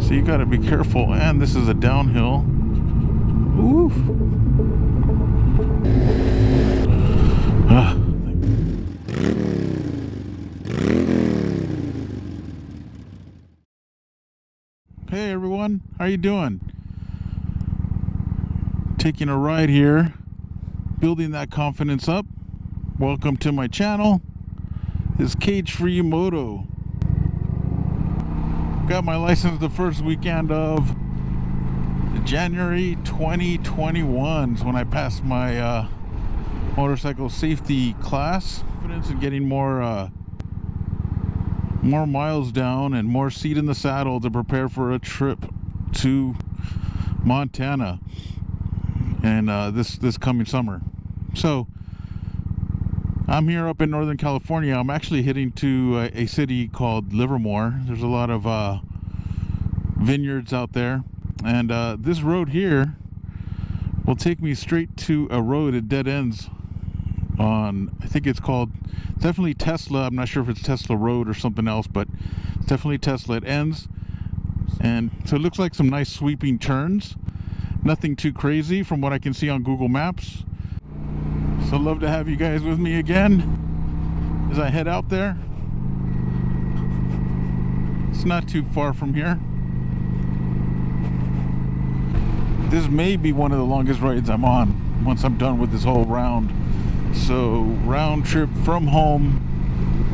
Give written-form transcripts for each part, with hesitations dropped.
So you got to be careful, and this is a downhill. Ooh. Hey everyone, how you doing? Taking a ride here, building that confidence up. Welcome to my channel. It's Cage Free Moto. Got my license the first weekend of January 2021 is when I passed my motorcycle safety class. Confidence in getting more miles down and more seat in the saddle to prepare for a trip to Montana and this coming summer. So I'm here up in Northern California. I'm actually heading to a city called Livermore. There's a lot of vineyards out there, and this road here will take me straight to a road. It dead ends on, I think it's called, definitely Tesla. I'm not sure if it's Tesla Road or something else, but it's definitely Tesla. It ends, and so it looks like some nice sweeping turns. Nothing too crazy from what I can see on Google Maps. So love to have you guys with me again as I head out there. It's not too far from here. This may be one of the longest rides I'm on once I'm done with this whole round. So round trip from home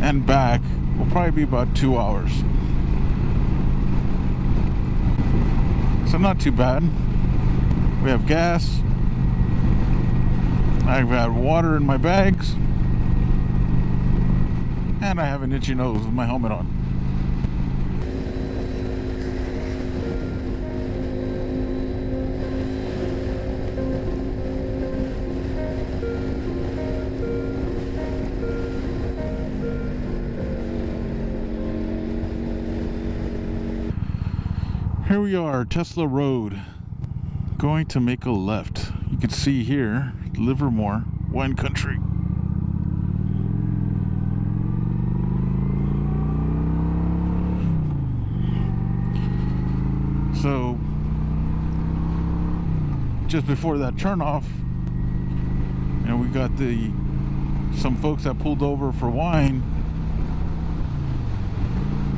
and back will probably be about 2 hours. So not too bad. We have gas. I've got water in my bags, and I have an itchy nose with my helmet on. Here we are, Tesla Road. Going to make a left. You can see here, Livermore, wine country. So, just before that turnoff, you know, we got some folks that pulled over for wine,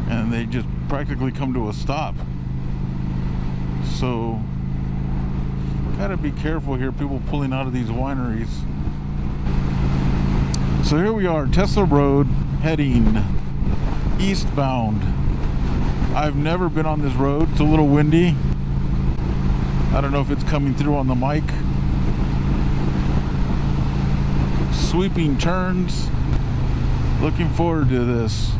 and they just practically come to a stop. So, gotta be careful here, people pulling out of these wineries. So here we are, Tesla Road, heading eastbound. I've never been on this road. It's a little windy. I don't know if it's coming through on the mic. Sweeping turns. Looking forward to this.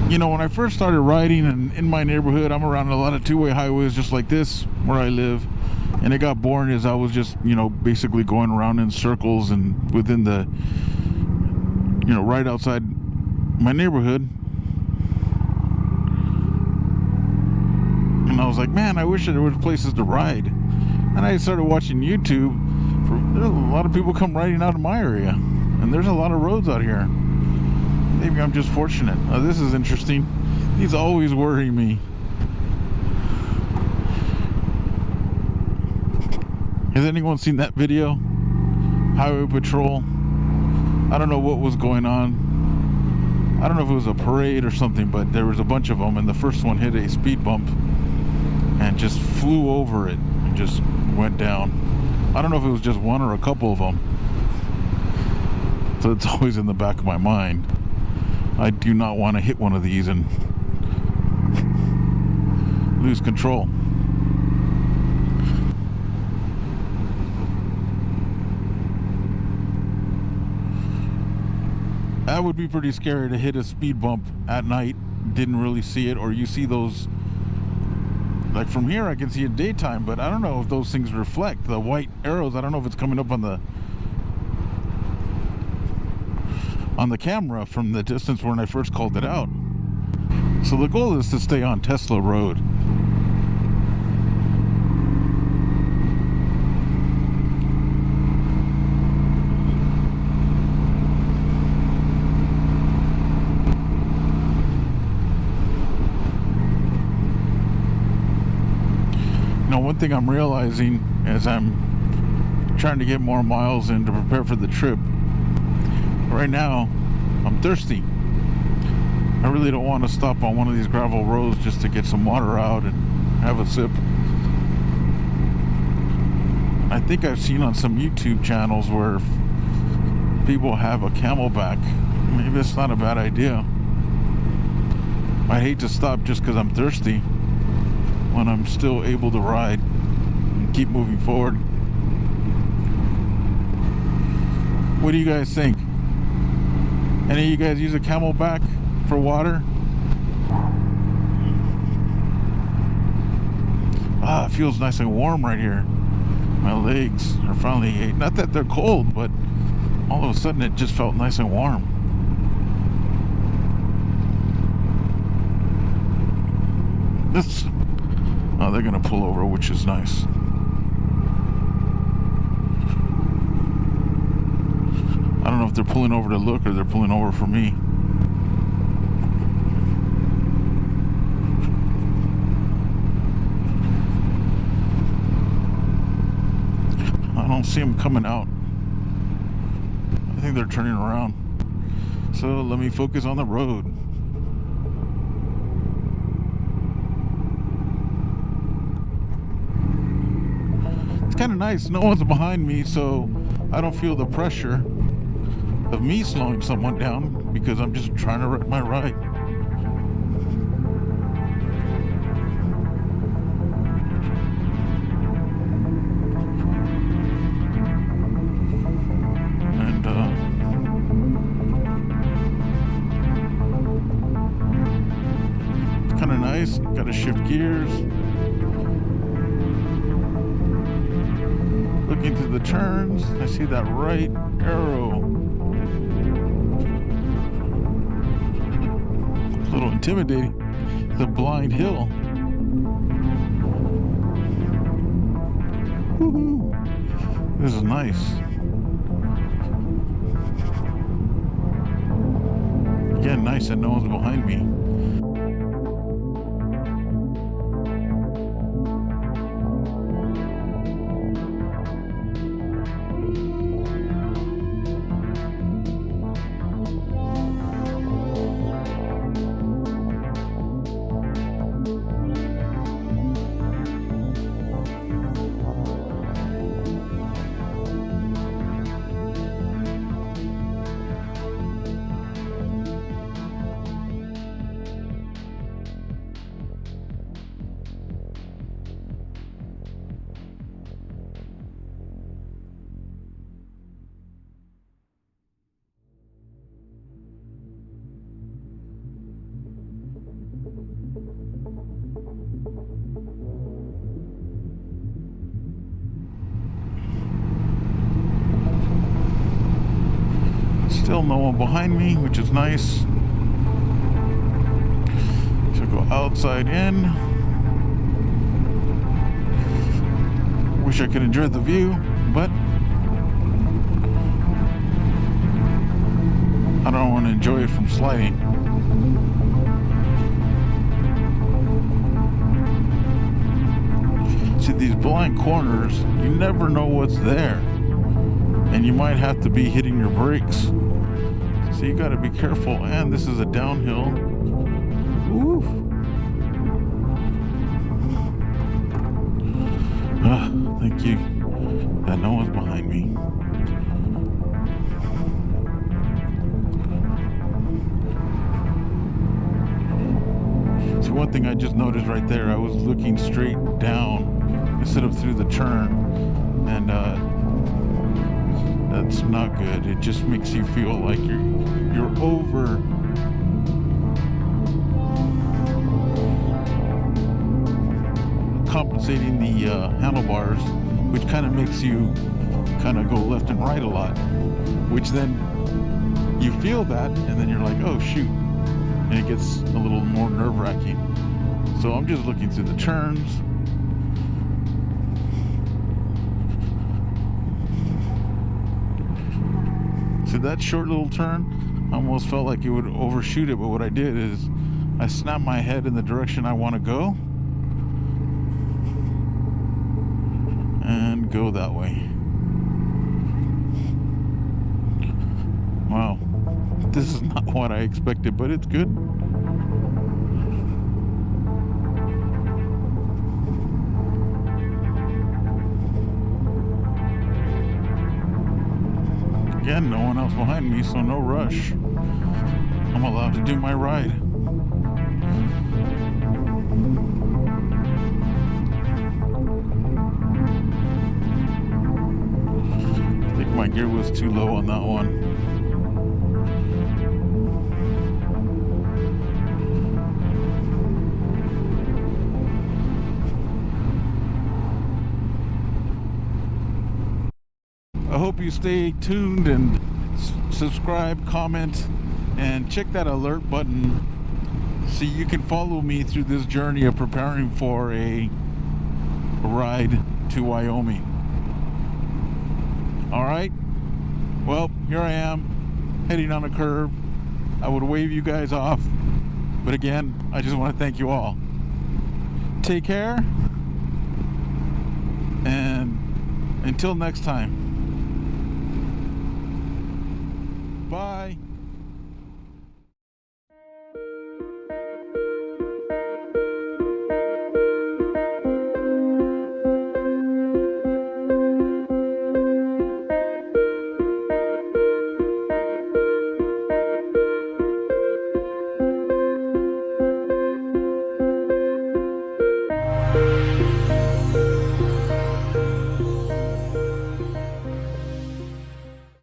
You know, when I first started riding in my neighborhood, I'm around a lot of two-way highways just like this where I live, and it got boring as I was just, you know, basically going around in circles and within the, you know, right outside my neighborhood. And I was like, man, I wish there were places to ride. And I started watching YouTube. There's a lot of people come riding out of my area, and there's a lot of roads out here. Maybe I'm just fortunate. This is interesting. These always worry me. Has anyone seen that video? Highway Patrol. I don't know what was going on. I don't know if it was a parade or something, but there was a bunch of them, and the first one hit a speed bump and just flew over it and just went down. I don't know if it was just one or a couple of them. So it's always in the back of my mind. I do not want to hit one of these and lose control. That would be pretty scary to hit a speed bump at night, didn't really see it, or you see those, like from here I can see it daytime, but I don't know if those things reflect the white arrows. I don't know if it's coming up on the camera from the distance when I first called it out. So the goal is to stay on Tesla Road. Now, one thing I'm realizing as I'm trying to get more miles in to prepare for the trip, right now I'm thirsty. I really don't want to stop on one of these gravel roads just to get some water out and have a sip. I think I've seen on some YouTube channels where people have a Camelback. Maybe it's not a bad idea. I hate to stop just because I'm thirsty when I'm still able to ride and keep moving forward. What do you guys think? Any of you guys use a Camelback for water? Ah, it feels nice and warm right here. My legs are finally, not that they're cold, but all of a sudden it just felt nice and warm. This, oh, they're gonna pull over, which is nice. I don't know if they're pulling over to look or they're pulling over for me. I don't see them coming out. I think they're turning around. So let me focus on the road. It's kind of nice. No one's behind me, so I don't feel the pressure of me slowing someone down because I'm just trying to ride my ride. And it's kind of nice. Got to shift gears. Looking through the turns, I see that right arrow. A little intimidating. The blind hill. Woohoo! This is nice. Again, nice that no one's behind me. Still no one behind me, which is nice. So go outside in. Wish I could enjoy the view, but I don't want to enjoy it from sliding. See, these blind corners, you never know what's there. And you might have to be hitting your brakes. So you got to be careful. And this is a downhill. Ooh. Thank you that no one's behind me. See, one thing I just noticed right there, I was looking straight down instead of through the turn, and that's not good. It just makes you feel like you're over compensating the handlebars, which kind of makes you kind of go left and right a lot, which then you feel that and then you're like, oh shoot, and it gets a little more nerve-wracking. So I'm just looking through the turns. See that short little turn? I almost felt like it would overshoot it, but what I did is I snapped my head in the direction I want to go. go that way. Wow, this is not what I expected, but it's good. Again, no one else behind me, so no rush. I'm allowed to do my ride. I think my gear was too low on that one. I hope you stay tuned and subscribe, comment, and check that alert button so you can follow me through this journey of preparing for a ride to Wyoming. Alright, well, here I am heading on a curve. I would wave you guys off, but again, I just want to thank you all. Take care, and until next time.